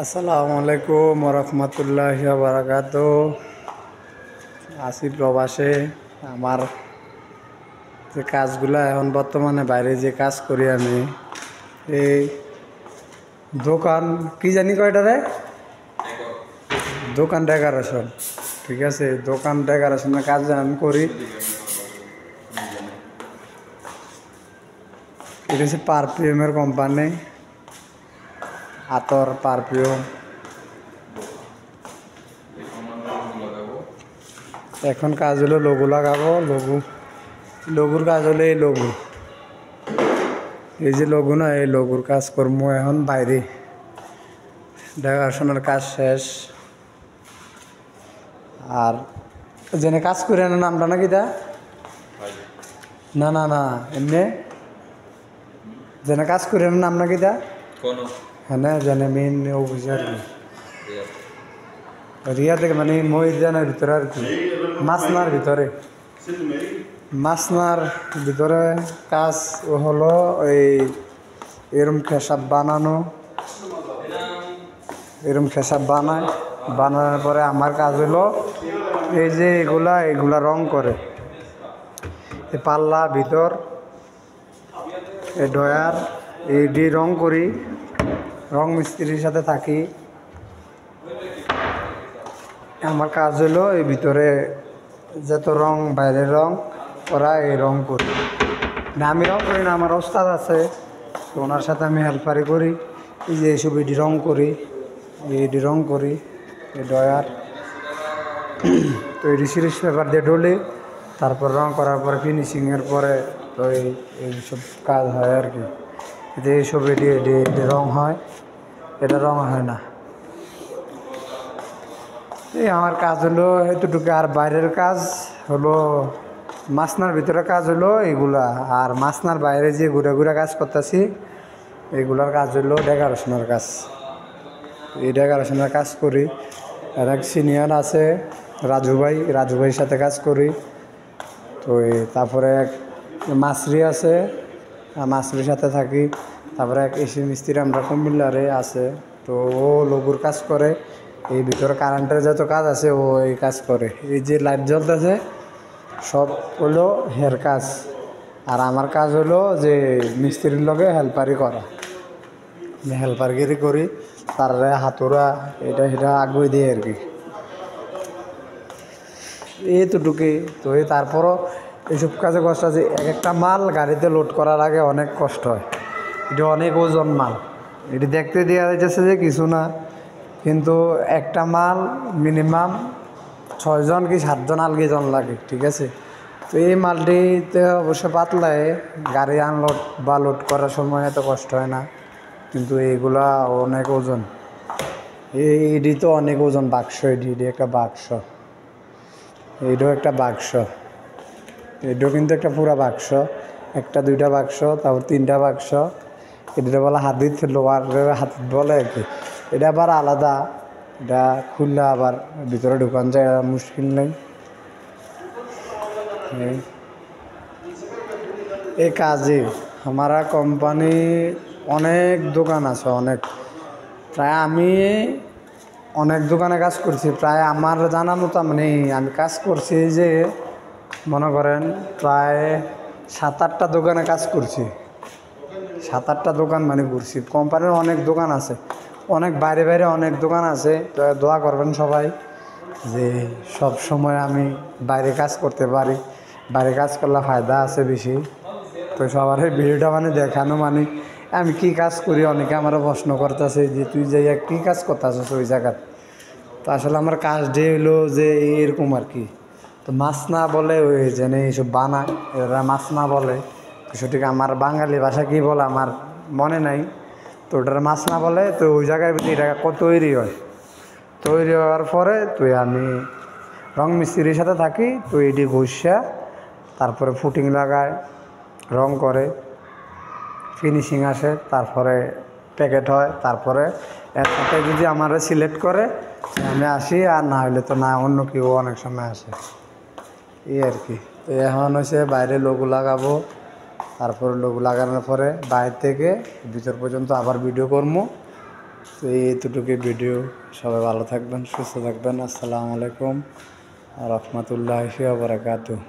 আসসালামু আলাইকুম রহমতুল্লাহি ওয়া বারাকাতুহু। আসি প্রবাসে। আমার যে কাজগুলা এখন বর্তমানে বাইরে যে কাজ করি আমি, এই দোকান কি জানি কয়টারে দোকান ডেকোরেশন, ঠিক আছে, দোকান ডেকোরেশনের কাজ আমি করি। এটা হচ্ছে পারফিউমের কোম্পানি, আতর পারফিউম। এখন কাজ হলো লোগো লাগাবো। লোগোর কাজ হলো এই লোগো, এই যে লোগো না, এই লোগোর কাজ করবো এখন বাইরে। ডেকোরেশনের কাজ শেষ। আর জেনে কাজ করে না নামটা নাকি দা না না না এমনি জেনে কাজ করে নাম নাকি দা হ্যাঁ জেনে মেন অফিসার রিয়া থেকে, মানে মহিদানের ভিতরে আর কি, মাসনার ভিতরে কাজ হলো এই এরম খেসাব বানানো। এরম খেসাব বানানোর পরে আমার কাজ হলো এই যে এগুলা রং করে, এই পাল্লা ভিতর, এই ডয়ার, এইটি রং করি। রং মিস্ত্রির সাথে থাকি। আমার কাজ হলো এই ভিতরে যত রং, বাইরের রং ওরা এই রং করি না, আমি রং করি না, আমার ওস্তাদ আছে, তো ওনার সাথে আমি হেল্পারি করি। এই যে এইসব এডি রং করি, এডি রং করি, এই ডয়ার তো এডি সিরিজ পেপার দিয়ে ডলি, তারপর রং করার পরে ফিনিশিংয়ের পরে তো এইসব কাজ হয় আর কি। যে এইসব এডি রং হয়, এটা রং হয় না। এই আমার কাজ হলো এতটুকু। আর বাইরের কাজ হলো মাসনার ভিতরে কাজ হলো এইগুলা, আর মাসনার বাইরে যে ঘুরে কাজ করতেছি এইগুলার কাজ হলো ডেকোরেশনের কাজ। এই ডেকোরেশনের কাজ করি। আর এক সিনিয়র আছে রাজু ভাইয়ের সাথে কাজ করি। তো তারপরে এক মাসরি আছে, মাসরির সাথে থাকি। তারপরে এক এসি মিস্ত্রি আমরা কুমিল্লারে আছে, তো ও লোগোর কাজ করে। এই ভিতরে কারেন্টের যত কাজ আছে ও এই কাজ করে। এই যে লাইট জ্বলতেছে সব হলো হের কাজ। আর আমার কাজ হলো যে মিস্ত্রির লগে হেল্পারি করা, হেল্পারগিরি করি, তার হাতুরা এটা সেটা আগুয়ে দিয়ে আর কি। এইটুকুই তো। তারপরও এইসব কাজে কষ্ট আছে। এক একটা মাল গাড়িতে লোড করার আগে অনেক কষ্ট হয়। এটা অনেক ওজন মাল। এটি দেখতে দেওয়া যাচ্ছে যে কিছু না, কিন্তু একটা মাল মিনিমাম 6 জন কি 7 জন আলগিজন লাগে, ঠিক আছে। তো এই মালটিতে অবশ্য পাতলায় গাড়ি আনলোড বা লোড করার সময় এত কষ্ট হয় না, কিন্তু এইগুলা অনেক ওজন। এটি তো অনেক ওজন বাক্স, এটি একটা বাক্স, এইটাও একটা বাক্স, এটাও কিন্তু একটা পুরা বাক্স। একটা দুইটা বাক্স, তারপর 3টা বাক্স। এটা বলে হাদিদ, লোহার হাদিদ বলে আর কি। এটা আবার আলাদা, এটা খুললে আবার ভিতরে ঢুকান যায়, মুশকিল নেই। এই কাজে हमारा কোম্পানি অনেক দোকান আছে, অনেক, প্রায় আমি অনেক দোকানে কাজ করছি। প্রায় আমার জানা মতো মানে আমি কাজ করছি যে মনে করেন প্রায় 7-8টা দোকানে কাজ করছি। 7-8টা দোকান মানে ঘুরছি। কোম্পানির অনেক দোকান আছে, অনেক বাইরে অনেক দোকান আছে। তো দোয়া করবেন সবাই যে সব সময় আমি বাইরে কাজ করতে পারি। বাইরে কাজ করলে ফায়দা আছে বেশি। তো সবার ভিডিওটা মানে দেখানো, মানে আমি কি কাজ করি, অনেকে আমারও প্রশ্ন করতেছে যে তুই যাই কী কাজ করতেছিস ওই জায়গায়। তো আসলে আমার কাজ দিয়ে হলো যে এরকম আর কি। তো মাছ না বলে ওই যেন এইসব বানায়, এরা মাছ না বলে, সঠিক আমার বাঙালি ভাষা কী বলে আমার মনে নাই। তো ওটার মাছ না বলে। তো ওই জায়গায় এটা তৈরি হয়, তৈরি হওয়ার পরে তুই আমি রং মিস্ত্রির সাথে থাকি। তো এটি ঘষা তারপরে ফুটিং লাগায়, রং করে, ফিনিশিং আসে, তারপরে প্যাকেট হয়। তারপরে এর সাথে যদি আমার সিলেক্ট করে আমি আসি, আর না হলে তো না, অন্য কেউ অনেক সময় আসে, এই আর কি। তো এখন হচ্ছে বাইরে লোগো লাগাবো। তারপরে লোগো লাগানোর পরে বাইরে থেকে ভিতর পর্যন্ত আবার ভিডিও করবো। তো এইটুকুই ভিডিও। সবাই ভালো থাকবেন, সুস্থ থাকবেন। আসসালামু আলাইকুম রহমতুল্লাহি ওয়া বারাকাতুহু।